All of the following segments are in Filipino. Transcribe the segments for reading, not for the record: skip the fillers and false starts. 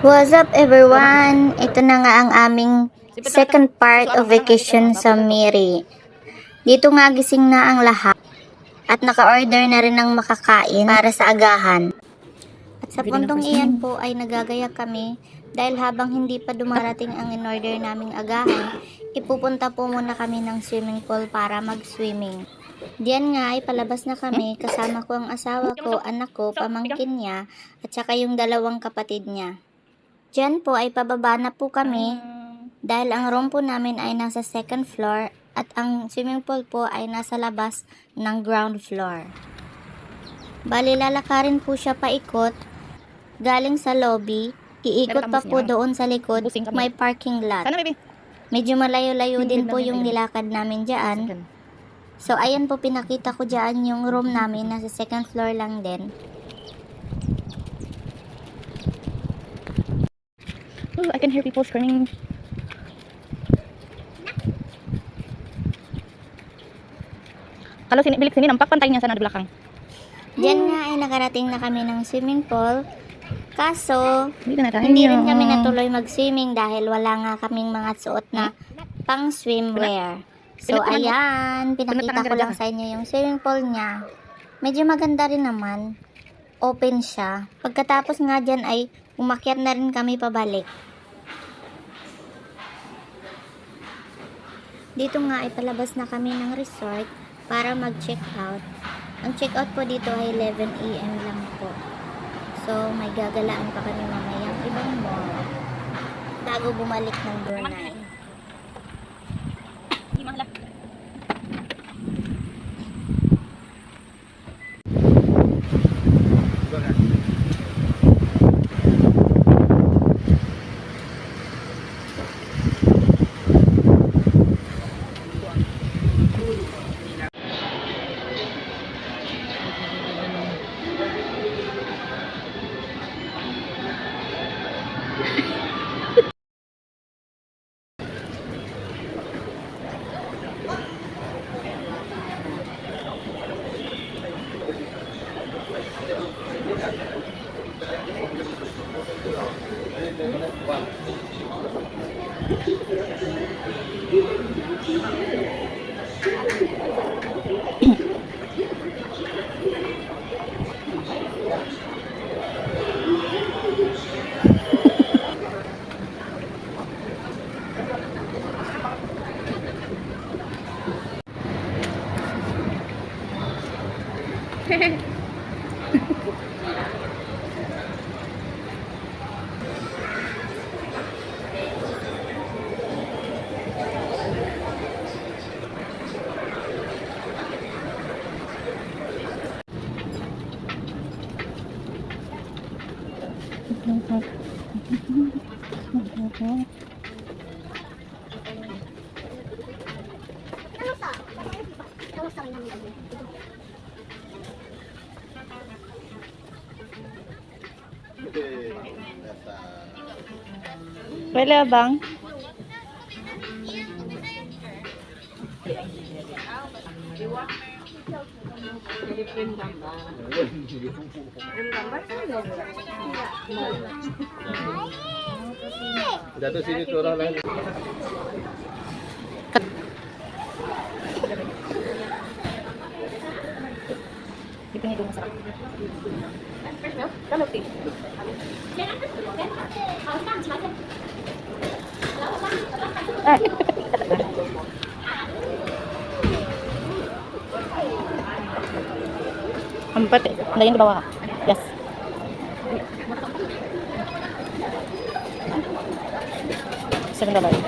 What's up everyone? Ito na nga ang aming second part of vacation sa Miri. Dito nga gising na ang lahat at naka-order na rin ng makakain para sa agahan. At sa puntong iyan po ay nagagaya kami dahil habang hindi pa dumarating ang in-order naming agahan, ipupunta po muna kami ng swimming pool para mag-swimming. Diyan nga ay palabas na kami kasama ko ang asawa ko, anak ko, pamangkin niya at saka yung dalawang kapatid niya. Diyan po ay pababa na po kami dahil ang room po namin ay nasa second floor at ang swimming pool po ay nasa labas ng ground floor. Bali lalakarin po siya paikot galing sa lobby, iikot pa po doon sa likod, may parking lot. Medyo malayo-layo din po yung nilakad namin dyan. So ayan po pinakita ko dyan yung room namin, nasa second floor lang din. Oh, I can hear people screaming. Kalau sini bilik sini nampak pantainya sana di belakang. Diyan nga ay nakarating na kami ng swimming pool. Kaso, Hindi hindi rin kami natuloy mag-swimming dahil wala nga kaming mga suot na pang swimwear. So ayan, pinakita ko lang sa inyo yung swimming pool niya. Medyo maganda rin naman. Open siya. Pagkatapos nga dyan ay umakyat na rin kami pabalik. Dito nga ay palabas na kami ng resort para mag-check out. Ang check out po dito ay 11 AM lang po. So may gagalaan pa kami mamayang ibang mall bago bumalik ng Brunei. Wala bang? Jatuh sini tuh orang lain. Di pinggir masarap. Kalau ti. Empat, ada yang di bawah. Yes. Sebentar lagi.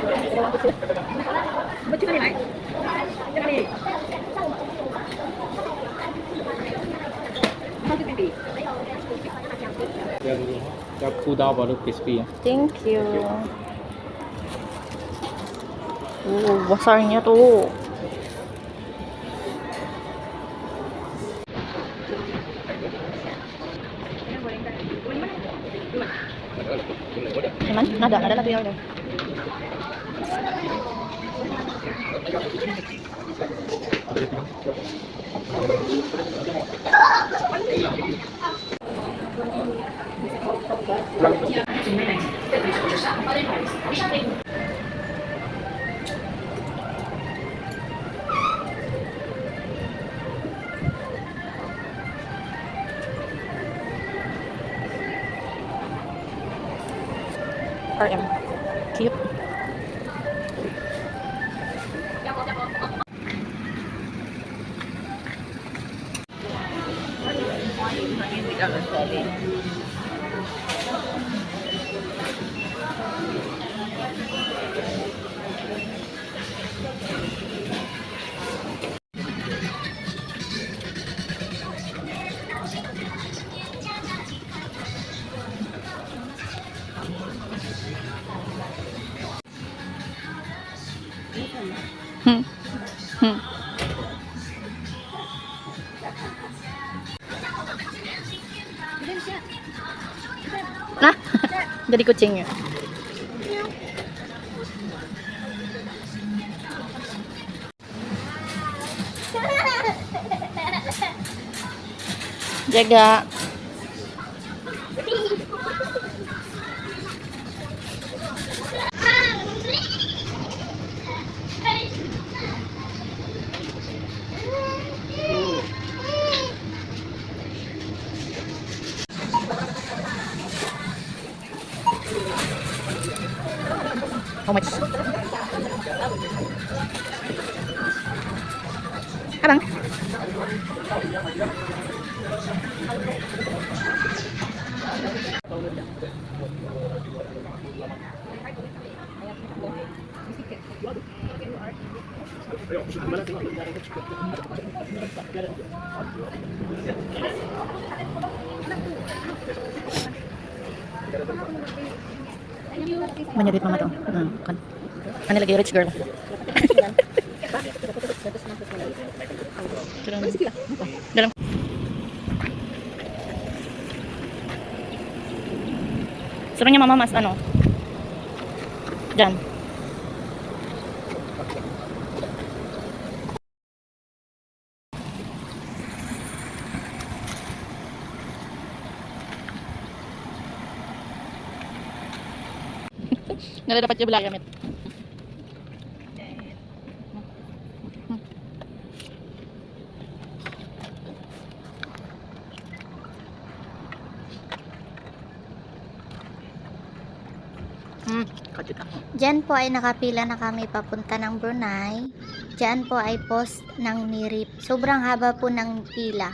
Yang kuda baru crispy. Thank you. Besarnya tuh. Cuman, ada lagi order. RM. Cute. Hmm. Hmm. Nah, jadi kucingnya. Jaga. How much? Abang. Menyedit mama tuh. Kan. Ini lagi rich girl. Dalam. Suruhnya mama mas ano. Jan. Nggak dapat juga belaya, Mit. Kajut ako. Diyan po ay nakapila na kami papunta ng Brunei. Diyan po ay post ng Miri. Sobrang haba po ng pila.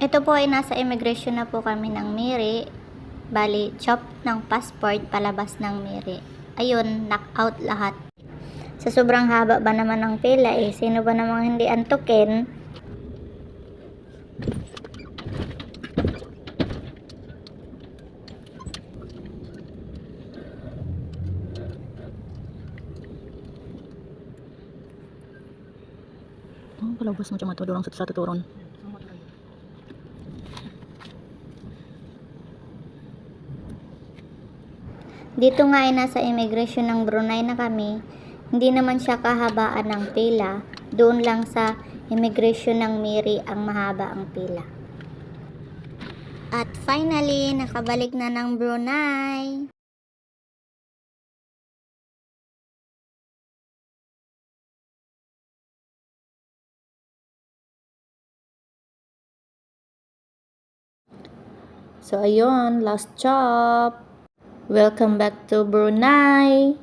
Ito po ay nasa immigration na po kami ng Miri. Bali, chop ng passport palabas ng Miri. Ayun, knock out lahat. Sa sobrang haba ba naman ng pila sino ba namang hindi antukin? Palabas mo cuma dorong satu-satu turun. Dito nga ay nasa immigration ng Brunei na kami. Hindi naman siya kahabaan ng pila. Doon lang sa immigration ng Miri ang mahaba ang pila. At finally, nakabalik na ng Brunei. So ayun, last chop. Welcome back to Brunei.